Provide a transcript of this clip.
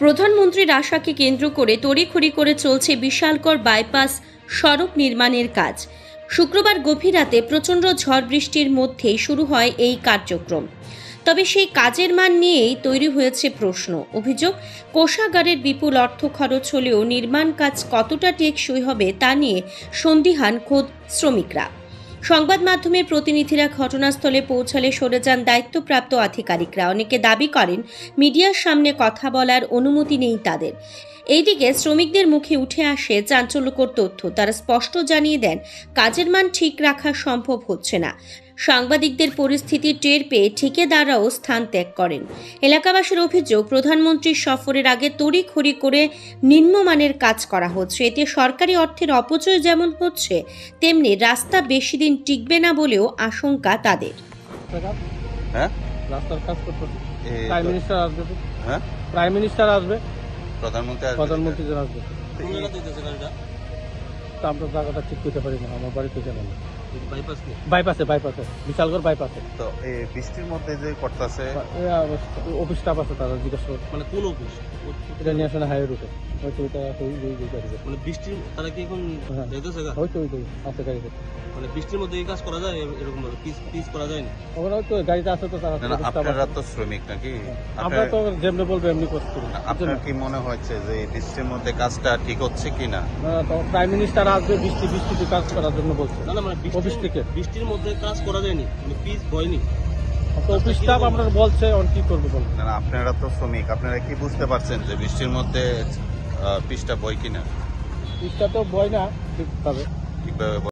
প্রধানমন্ত্রীর আশাকে কেন্দ্র করে তড়িঘড়ি করে চলছে বিশালকর বাইপাস সড়ক নির্মাণের কাজ। শুক্রবার গভীর রাতে প্রচণ্ড ঝড় বৃষ্টির মধ্যেই শুরু হয় এই কার্যক্রম। তবে সেই কাজের মান নিয়েই তৈরি হয়েছে প্রশ্ন। অভিযোগ, কোষাগারের বিপুল অর্থ খরচ হলেও নির্মাণ কাজ কতটা টেকসই হবে তা নিয়ে সন্দিহান খোদ শ্রমিকরা। সংবাদ মাধ্যমের প্রতিনিধিরা ঘটনাস্থলে পৌঁছালে সরে যান দায়িত্বপ্রাপ্ত আধিকারিকরা। অনেকে দাবি করেন মিডিয়ার সামনে কথা বলার অনুমতি নেই তাদের। এইদিকে শ্রমিকদের মুখে উঠে আসে চাঞ্চল্যকর তথ্য। তারা স্পষ্ট জানিয়ে দেন কাজের মান ঠিক রাখা সম্ভব হচ্ছে না। সাংবাদিকদের পরিস্থিতি টের পেয়ে ঠিকাদাররাও স্থান ত্যাগ করেন। এলাকাবাসীর অভিযোগ, প্রধানমন্ত্রীর সফরের আগে তড়িঘড়ি করে নিম্নমানের কাজ করা হচ্ছে। এতে সরকারি অর্থের অপচয় যেমন হচ্ছে, তেমনি রাস্তা বেশি দিন টিকবে না বলেও আশঙ্কা তাদের। রাস্তার কাজ করতে প্রাইম মিনিস্টার আসবে, প্রাইম মিনিস্টার আসবে, প্রধানমন্ত্রী আসবে। আমরা জায়গাটা ঠিক করতে পারি না, আমার বাড়িতে জানেন বাইপাসে বিশালগড় বাইপাসে। তো এই বৃষ্টির মধ্যে যে করতেছে অফিস স্টাফ আছে, তারা জিজ্ঞেস করে মানে কোন অফিস এটা নিয়ে আসে না হাইওয়ে রুটে। হয়তো মানে বৃষ্টির তারা কি এখন হয়তো আছে গাড়িতে। মানে বৃষ্টির মধ্যে এই কাজ করা যায়, এরকম ভাবে পিস করা যায় না। ওরা হয়তো গাড়িতে আছে, তো তারা আপনারা তো শ্রমিক নাকি? আমরা তো যেমনি বলবো এমনি করতে। আপনার কি মনে হচ্ছে যে এই বৃষ্টির মধ্যে কাজটা ঠিক হচ্ছে কিনা? প্রাইম মিনিস্টার আসবে বৃষ্টিতে কাজ করার জন্য বলছে। না মানে অফিস থেকে বৃষ্টির মধ্যে কাজ করা যায়নি, মানে পিস হয়নি। অফিস স্টাফ আমরা বলছে কি করবে বলুন। না আপনারা তো শ্রমিক, আপনারা কি বুঝতে পারছেন যে বৃষ্টির মধ্যে পিসটা বয় কিনা? পিসটা তো বয় না ঠিকভাবে।